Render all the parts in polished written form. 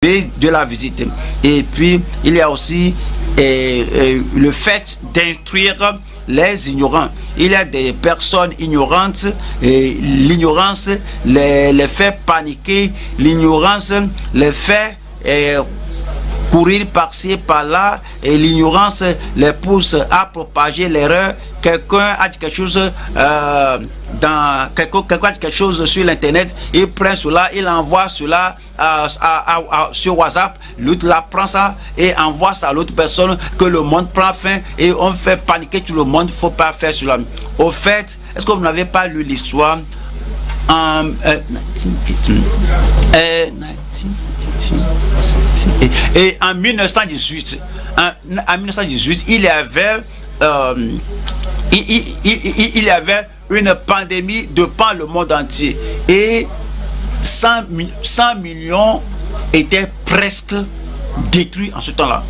de la visite. Et puis, il y a aussi le fait d'instruire les ignorants. Il y a des personnes ignorantes et l'ignorance les fait paniquer, l'ignorance les fait courir par-ci par-là et l'ignorance les pousse à propager l'erreur. Quelqu'un a dit quelque chose quelqu'un a dit quelque chose sur l'internet, il prend cela, il envoie cela sur WhatsApp, l'autre la prend ça et envoie ça à l'autre personne, que le monde prend fin et on fait paniquer tout le monde. Faut pas faire cela. Au fait, est-ce que vous n'avez pas lu l'histoire et en 1918, il y avait il y avait une pandémie de par le monde entier et 100 millions étaient presque détruits en ce temps-là.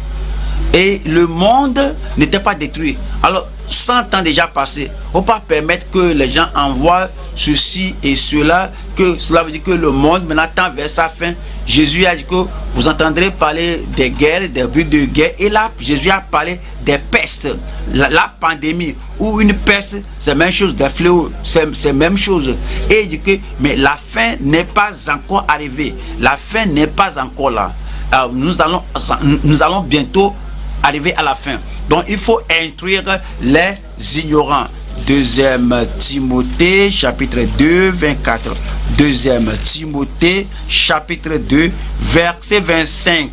Et le monde n'était pas détruit. Alors, 100 ans déjà passés, il ne faut pas permettre que les gens envoient ceci et cela, que cela veut dire que le monde maintenant tend vers sa fin. Jésus a dit que vous entendrez parler des guerres, des bruits de guerre. Et là, Jésus a parlé des pestes, la pandémie, ou une peste, c'est la même chose, des fléaux, c'est la même chose. Et il dit que, mais la fin n'est pas encore arrivée. La fin n'est pas encore là. Alors, nous allons bientôt arriver à la fin. Donc, il faut instruire les ignorants. 2 Timothée, chapitre 2, 24. 2 Timothée, chapitre 2, verset 25.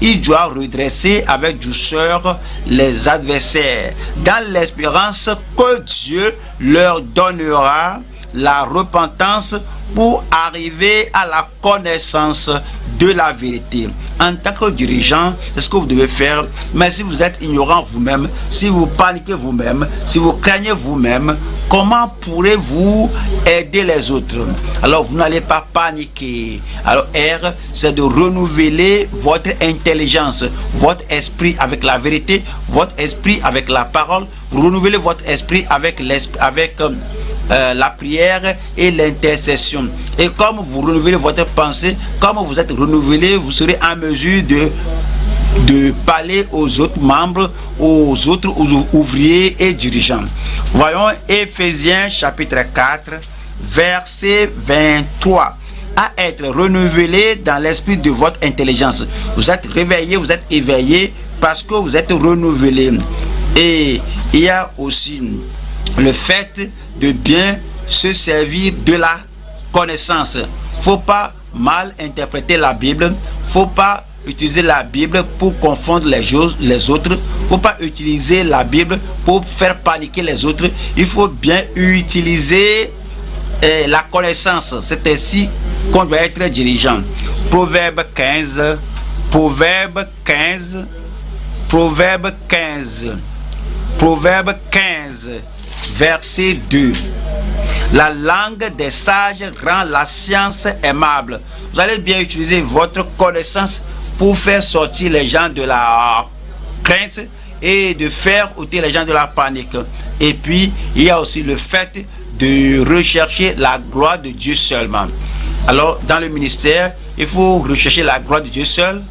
Il doit redresser avec douceur les adversaires, dans l'espérance que Dieu leur donnera la repentance pour arriver à la connaissance de la vérité. En tant que dirigeant, c'est ce que vous devez faire. Mais si vous êtes ignorant vous-même, si vous paniquez vous-même, si vous craignez vous-même, comment pourrez-vous aider les autres? Alors vous n'allez pas paniquer. Alors R, c'est de renouveler votre intelligence, votre esprit avec la vérité, votre esprit avec la parole. Vous renouvelez votre esprit avec la prière et l'intercession. Et comme vous renouvelez votre pensée, comme vous êtes renouvelé, vous serez en mesure de parler aux autres membres, aux autres ouvriers et dirigeants. Voyons Éphésiens chapitre 4, verset 23. À être renouvelé dans l'esprit de votre intelligence. Vous êtes réveillé, vous êtes éveillé parce que vous êtes renouvelé. Et il y a aussi le fait de bien se servir de la connaissance. Faut pas mal interpréter la Bible. Faut pas utiliser la Bible pour confondre les autres. Faut pas utiliser la Bible pour faire paniquer les autres. Il faut bien utiliser la connaissance. C'est ainsi qu'on doit être dirigeant. Proverbe 15. Proverbe 15. Proverbe 15. Proverbe 15. Verset 2. La langue des sages rend la science aimable. Vous allez bien utiliser votre connaissance pour faire sortir les gens de la crainte et de faire ôter les gens de la panique. Et puis, il y a aussi le fait de rechercher la gloire de Dieu seulement. Alors, dans le ministère, il faut rechercher la gloire de Dieu seul.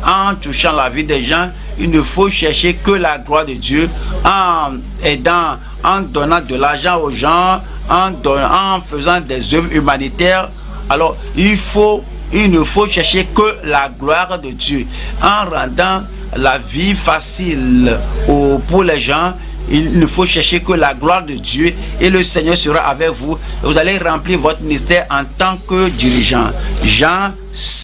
En touchant la vie des gens, il ne faut chercher que la gloire de Dieu, en aidant, en donnant de l'argent aux gens, en faisant des œuvres humanitaires. Alors, il ne faut chercher que la gloire de Dieu, en rendant la vie facile pour les gens. Il ne faut chercher que la gloire de Dieu et le Seigneur sera avec vous. Vous allez remplir votre ministère en tant que dirigeant. Jean